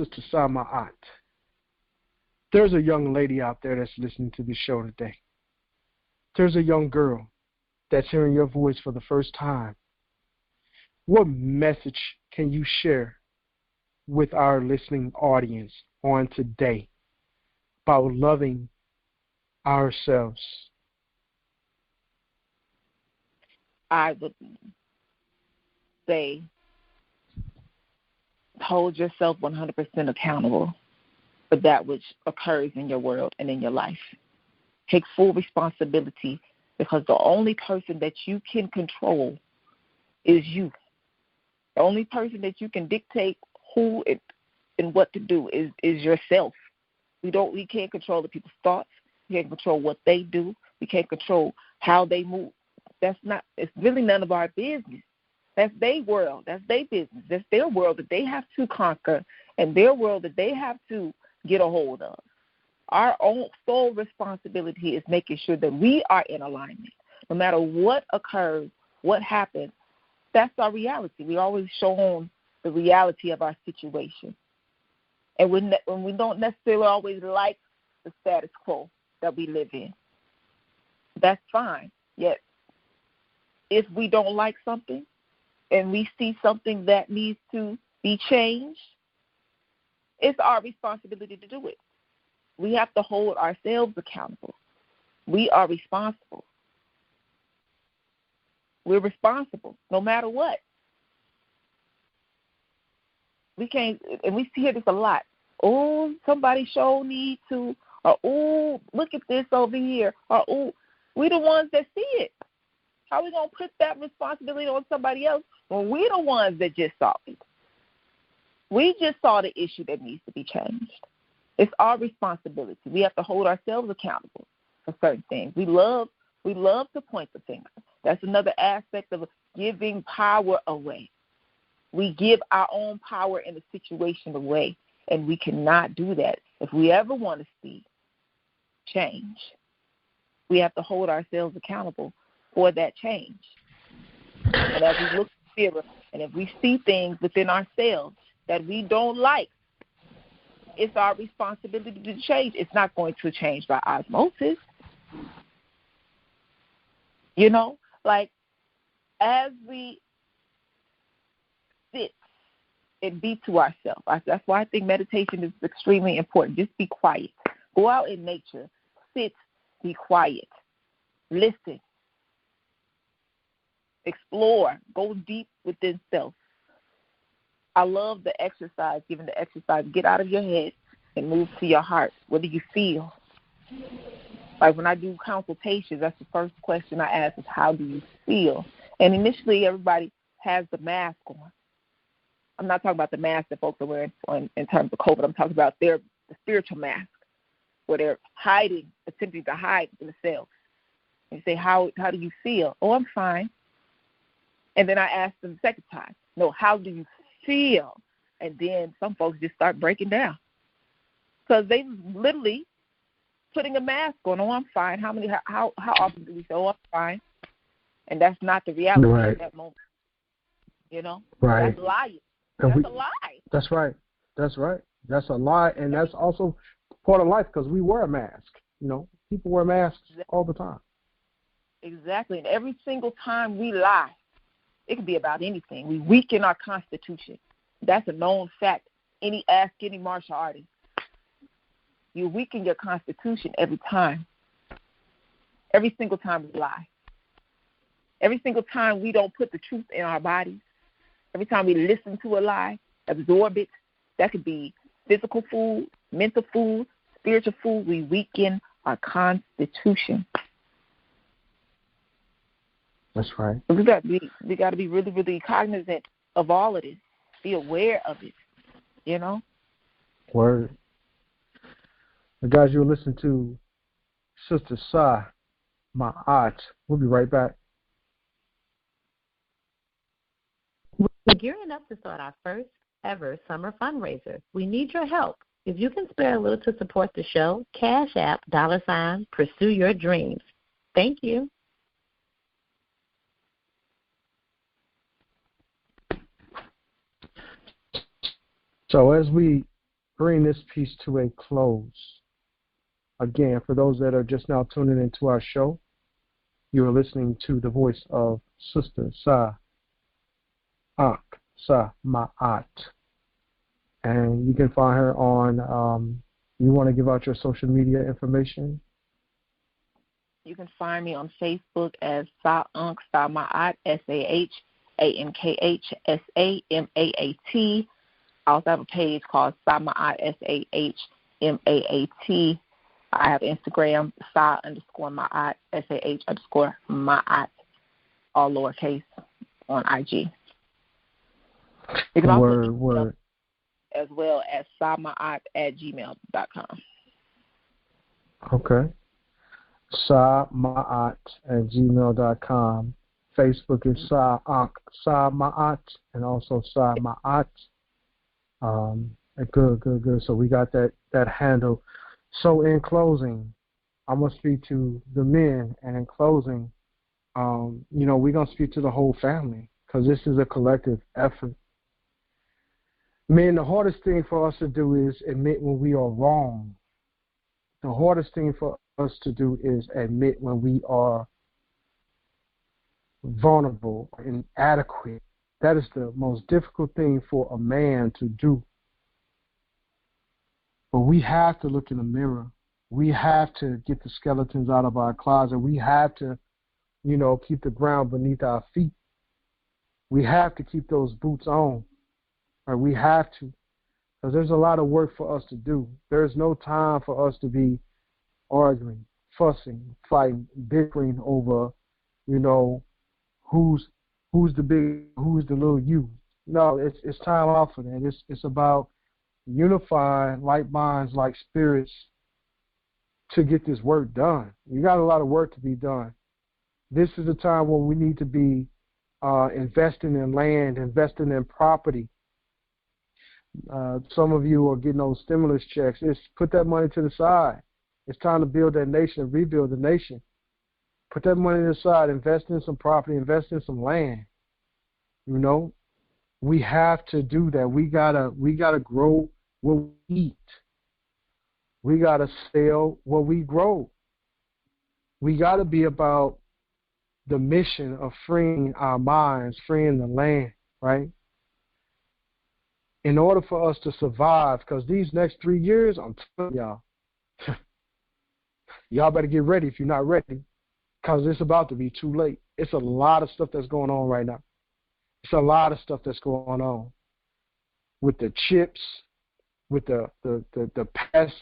Sister Sah Maat. There's a young lady out there that's listening to this show today. There's a young girl that's hearing your voice for the first time. What message can you share with our listening audience on today about loving ourselves? I would say hold yourself 100% accountable for that which occurs in your world and in your life. Take full responsibility, because the only person that you can control is you. The only person that you can dictate who and what to do is yourself. We can't control the people's thoughts. We can't control what they do. We can't control how they move. It's really none of our business. That's their world. That's their business. That's their world that they have to conquer, and their world that they have to get a hold of. Our own sole responsibility is making sure that we are in alignment. No matter what occurs, what happens, that's our reality. We always show on the reality of our situation. And when we don't necessarily always like the status quo that we live in, that's fine. Yet, if we don't like something and we see something that needs to be changed, it's our responsibility to do it. We have to hold ourselves accountable. We are responsible. We're responsible no matter what. We can't, and we hear this a lot. Oh, somebody sure need to, or oh, look at this over here, or oh, we the ones that see it. How are we going to put that responsibility on somebody else when we're the ones that just saw it? We just saw the issue that needs to be changed. It's our responsibility. We have to hold ourselves accountable for certain things. We love to point the finger. That's another aspect of giving power away. We give our own power in the situation away, and we cannot do that. If we ever want to see change, we have to hold ourselves accountable for that change. And as we look in the mirror, and if we see things within ourselves that we don't like, it's our responsibility to change. It's not going to change by osmosis. You know, like as we sit and be to ourselves, that's why I think meditation is extremely important. Just be quiet. Go out in nature. Sit, be quiet. Listen. Explore. Go deep within self. I love the exercise, giving the exercise. Get out of your head and move to your heart. What do you feel? Like when I do consultations, that's the first question I ask is, how do you feel? And initially, everybody has the mask on. I'm not talking about the mask that folks are wearing in terms of COVID. I'm talking about the spiritual mask, where they're hiding, attempting to hide themselves. And you say, how do you feel? Oh, I'm fine. And then I ask them the second time, no, how do you feel? And then some folks just start breaking down because they literally putting a mask on. Oh, I'm fine. How often do we say, oh, I'm fine? And that's not the reality at that moment. You know? Right. That's lying. That's a lie. That's right. That's right. That's a lie, and that's also part of life because we wear a mask. You know, people wear masks all the time. Exactly. And every single time we lie, it could be about anything. We weaken our constitution. That's a known fact. Ask any martial artist. You weaken your constitution every time. Every single time we lie. Every single time we don't put the truth in our bodies. Every time we listen to a lie, absorb it. That could be physical food, mental food, spiritual food. We weaken our constitution. That's right. We got to be really, really cognizant of all of this. Be aware of it. You know. Word. Guys, you're listening to Sister Sah Maat. We'll be right back. We're gearing up to start our first ever summer fundraiser. We need your help. If you can spare a little to support the show, Cash App, $ Pursue Your Dreams. Thank you. So as we bring this piece to a close. Again, for those that are just now tuning into our show, you are listening to the voice of Sister Sah Ankh Sa Maat. And you can find her on, you want to give out your social media information? You can find me on Facebook as Sah Ankh Sa Maat, SAHANKHSAMAAT. I also have a page called Sah Maat, SAHMAAT. I have Instagram, Sah_Maat, SAH_Maat, all lowercase on IG. You can also word. As well as sahmaat@gmail.com. Okay. sahmaat@gmail.com. Facebook is Sah Ankh Sa Maat and also Sah Maat. Good. So we got that handle. So in closing, I'm going to speak to the men, and in closing, we're going to speak to the whole family because this is a collective effort. Men, the hardest thing for us to do is admit when we are wrong. The hardest thing for us to do is admit when we are vulnerable, inadequate. That is the most difficult thing for a man to do. But we have to look in the mirror. We have to get the skeletons out of our closet. We have to, keep the ground beneath our feet. We have to keep those boots on. Or we have to. Because there's a lot of work for us to do. There's no time for us to be arguing, fussing, fighting, bickering over, who's the big, who's the little you. No, it's time out for that. It's about unifying like minds, like spirits to get this work done. You got a lot of work to be done. This is a time when we need to be investing in land, investing in property. Some of you are getting those stimulus checks. Just put that money to the side. It's time to build that nation and rebuild the nation. Put that money to the side. Invest in some property. Invest in some land. We have to do that. We gotta grow what we eat. We gotta sell what we grow. We gotta be about the mission of freeing our minds, freeing the land, right? In order for us to survive, because these next 3 years, I'm telling y'all, y'all better get ready if you're not ready, because it's about to be too late. It's a lot of stuff that's going on right now. It's a lot of stuff that's going on with the chips, with the past,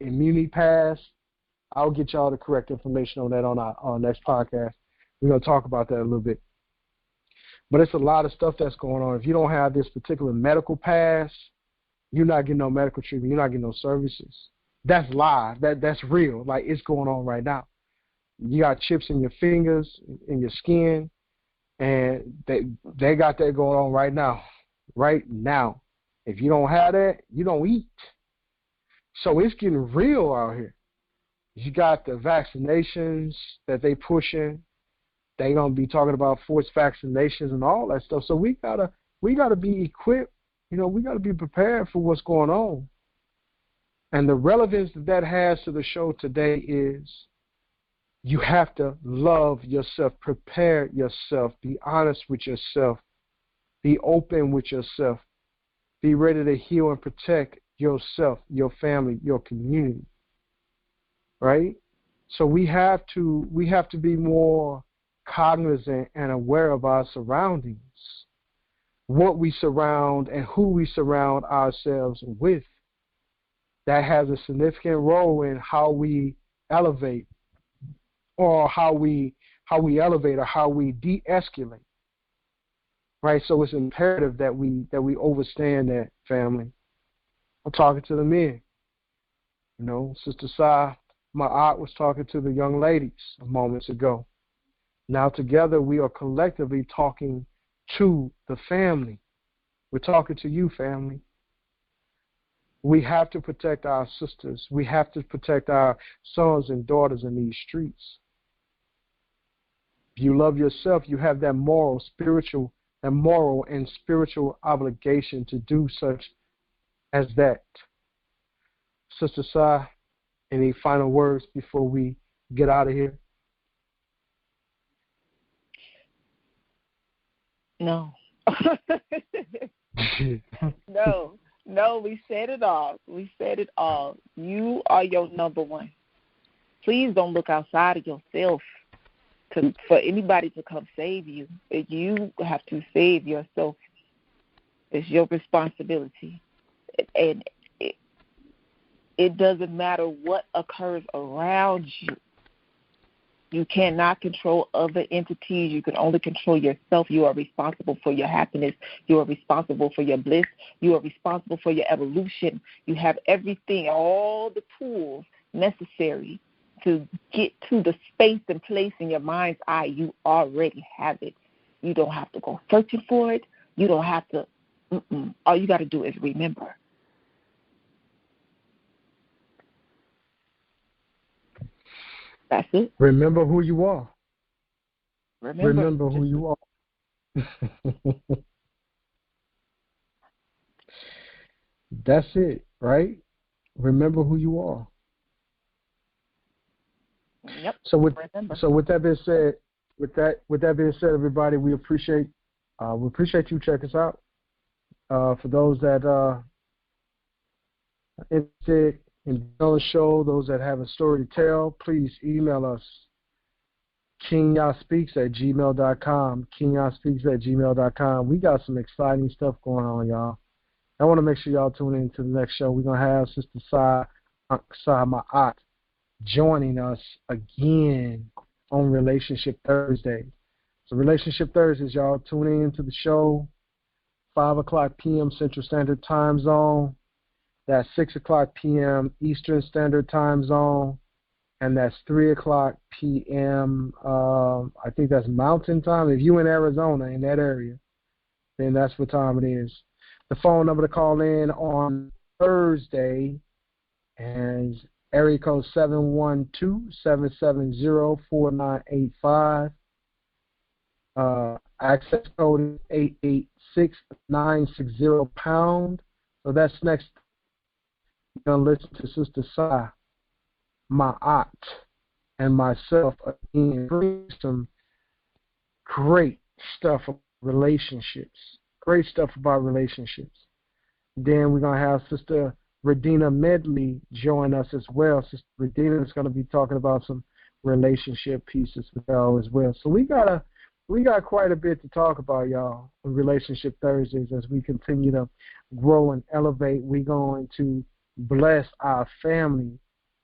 immunity pass. I'll get y'all the correct information on that on our next podcast. We're gonna talk about that a little bit. But it's a lot of stuff that's going on. If you don't have this particular medical pass, you're not getting no medical treatment. You're not getting no services. That's live. That's real. Like, it's going on right now. You got chips in your fingers, in your skin, and they got that going on right now. Right now. If you don't have that, you don't eat. So it's getting real out here. You got the vaccinations that they pushing. They're gonna be talking about forced vaccinations and all that stuff. So we gotta be equipped. We gotta be prepared for what's going on. And the relevance that has to the show today is you have to love yourself, prepare yourself, be honest with yourself, be open with yourself, be ready to heal and protect yourself, your family, your community. Right? So we have to be more cognizant and aware of our surroundings, what we surround and who we surround ourselves with. That has a significant role in how we elevate, or how we elevate, or how we de-escalate. Right? So it's imperative that we understand that, family. I'm talking to the men. Sister Sah Maat was talking to the young ladies a moment ago. Now together we are collectively talking to the family. We're talking to you, family. We have to protect our sisters. We have to protect our sons and daughters in these streets. If you love yourself, you have that moral, spiritual a moral and spiritual obligation to do such as that. Sister Sah, any final words before we get out of here? No. No, we said it all. You are your number one. Please don't look outside of yourself for anybody to come save you. You have to save yourself. It's your responsibility. And it doesn't matter what occurs around you. You cannot control other entities. You can only control yourself. You are responsible for your happiness. You are responsible for your bliss. You are responsible for your evolution. You have everything, all the tools necessary to get to the space and place in your mind's eye. You already have it. You don't have to go searching for it. You don't have to. All you got to do is remember. That's it. Remember who you are. Remember who you are. That's it, right? Remember who you are. Yep. So with that being said, everybody, we appreciate you checking us out. For those that are interested in the show, those that have a story to tell, please email us, KingyaSpeaks@gmail.com, KingyaSpeaks@gmail.com. We got some exciting stuff going on, y'all. I want to make sure y'all tune in to the next show. We're going to have Sister Sah Ankh Sa Maat joining us again on Relationship Thursday. So Relationship Thursdays, y'all, tune in to the show, 5 o'clock p.m. Central Standard Time Zone. That's 6 o'clock p.m. Eastern Standard Time Zone. And that's 3 o'clock p.m., I think that's Mountain Time. If you're in Arizona, in that area, then that's what time it is. The phone number to call in on Thursday is area code 712-770-4985. Access code is 886960#. So that's next. You're going to listen to Sister Sah Maat and myself again, bring some great stuff about relationships. Great stuff about relationships. Then we're going to have Sister Radina Medley join us as well. Sister Radina is going to be talking about some relationship pieces with y'all as well. So we got quite a bit to talk about, y'all, on Relationship Thursdays. As we continue to grow and elevate, we're going to bless our family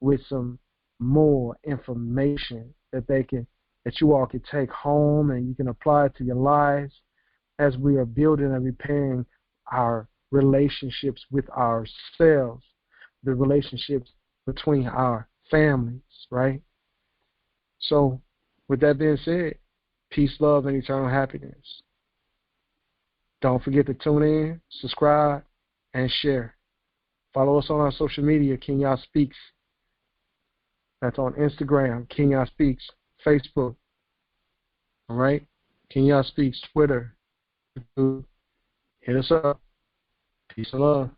with some more information that you all can take home and you can apply to your lives as we are building and repairing our relationships with ourselves, the relationships between our families, right? So with that being said, peace, love, and eternal happiness. Don't forget to tune in, subscribe, and share. Follow us on our social media, Kingya Speaks. That's on Instagram, Kingya Speaks, Facebook. All right? Kingya Speaks, Twitter. Hit us up. Peace and love.